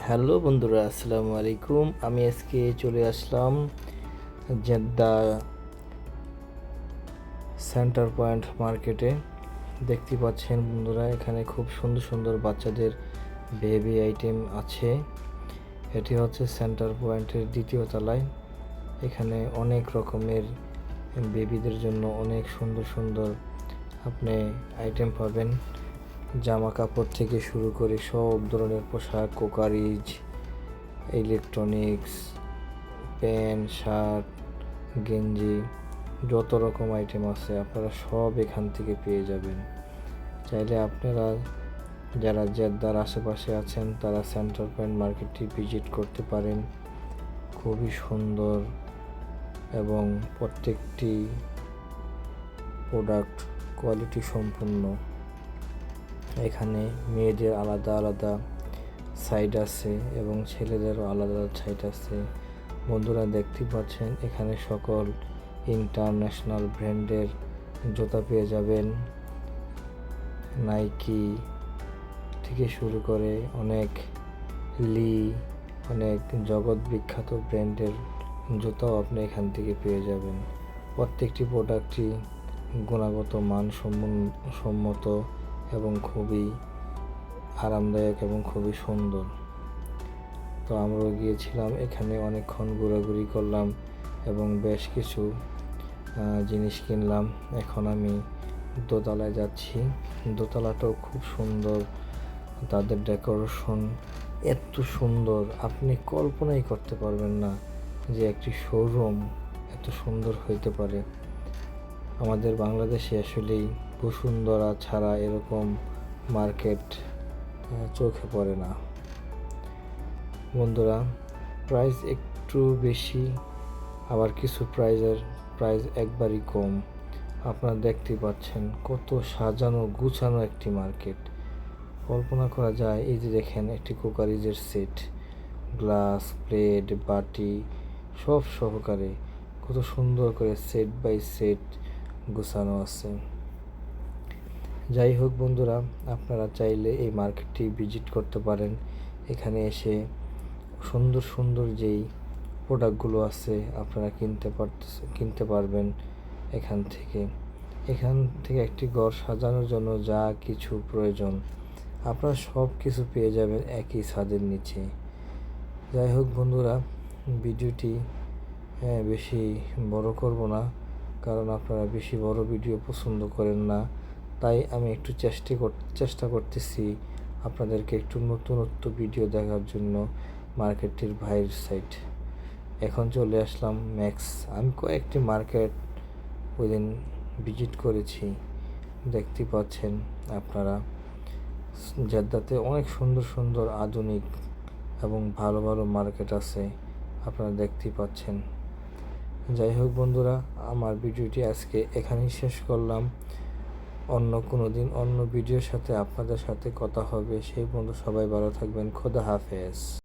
Hello বন্ধুরা, আসসালামু আলাইকুম। আমি আজকে চলে আসলাম জেদ্দা সেন্টার পয়েন্ট মার্কেটে। দেখতে পাচ্ছেন বন্ধুরা, এখানে খুব সুন্দর সুন্দর বাচ্চাদের বেবি আইটেম আছে। এটি হচ্ছে সেন্টার পয়েন্টের দ্বিতীয় তলায়। এখানে অনেক রকমের বেবিদের জন্য অনেক সুন্দর সুন্দর আপনি আইটেম পাবেন। জামা কাপড় থেকে শুরু করে সব ধরনের পোশাক, কোকারিজ, ইলেকট্রনিক্স, প্যান্ট, শার্ট, গেঞ্জি, যত রকম আইটেম আছে আপনারা সব এখান থেকে পেয়ে যাবেন। চাইলে আপনারা যারা জেদ্দার আশেপাশে আছেন তারা সেন্টার পয়েন্ট মার্কেটটি ভিজিট করতে পারেন। খুবই সুন্দর এবং প্রত্যেকটি প্রোডাক্ট কোয়ালিটি সম্পূর্ণ। এখানে মেয়েদের আলাদা আলাদা সাইড আছে এবং ছেলেদেরও আলাদা সাইড আছে। বন্ধুরা দেখতে পাচ্ছেন এখানে সকল ইন্টারন্যাশনাল ব্র্যান্ডের জুতা পেয়ে যাবেন। নাইকি থেকে শুরু করে অনেক অনেক জগৎ বিখ্যাত ব্র্যান্ডের জুতাও আপনি এখান থেকে পেয়ে যাবেন। প্রত্যেকটি প্রোডাক্টই গুণগত মানসম্মত এবং খুবই আরামদায়ক এবং খুবই সুন্দর। তো আমরাও গিয়েছিলাম, এখানে অনেকক্ষণ ঘোরাঘুরি করলাম এবং বেশ কিছু জিনিস কিনলাম। এখন আমি দোতলায় যাচ্ছি। দোতলাটাও খুব সুন্দর, তাদের ডেকোরেশন এত সুন্দর আপনি কল্পনাই করতে পারবেন না যে একটি শোরুম এত সুন্দর হইতে পারে। আমাদের বাংলাদেশে আসলেই বসুন্ধরা ছাড়া এরকম মার্কেট চোখে পড়ে না। বন্ধুরা, প্রাইস একটু বেশি, আবার কিছু প্রাইস একবারই কম। আপনারা দেখতে পাচ্ছেন কত সাজানো গুছানো একটি মার্কেট। কল্পনা করা যায়। এই যে দেখেন, একটি কুকারিজের সেট, গ্লাস, প্লেট, বাটি সব সহকারে কত সুন্দর করে সেট বাই সেট গুছানো আছে। যাই হোক বন্ধুরা, আপনারা চাইলে এই মার্কেটটি ভিজিট করতে পারেন। এখানে এসে সুন্দর সুন্দর যেই প্রোডাক্টগুলো আছে আপনারা কিনতে পারবেন এখান থেকে একটি ঘর সাজানোর জন্য যা কিছু প্রয়োজন আপনারা সব কিছু পেয়ে যাবেন একই ছাদের নিচে। যাই হোক বন্ধুরা, ভিডিওটি বেশি বড় করব না, কারণ আপনারা বেশি বড় ভিডিও পছন্দ করেন না। তাই আমি একটু চেষ্টা করতেছি আপনাদেরকে একটু নতুনত্ব ভিডিও দেখার জন্য। মার্কেটটির বাইরের সাইড এখন চলে আসলাম ম্যাক্স। আমি কয়েকটি মার্কেট ওই দিন ভিজিট করেছি। দেখতে পাচ্ছেন আপনারা জেদ্দাতে অনেক সুন্দর সুন্দর আধুনিক এবং ভালো ভালো মার্কেট আছে, আপনারা দেখতেই পাচ্ছেন। যাই হোক বন্ধুরা, আমার ভিডিওটি আজকে এখানেই শেষ করলাম। অন্য কোনো দিন অন্য ভিডিওর সাথে আপনাদের সাথে কথা হবে। সেই পর্যন্ত সবাই ভালো থাকবেন। খোদা হাফেজ।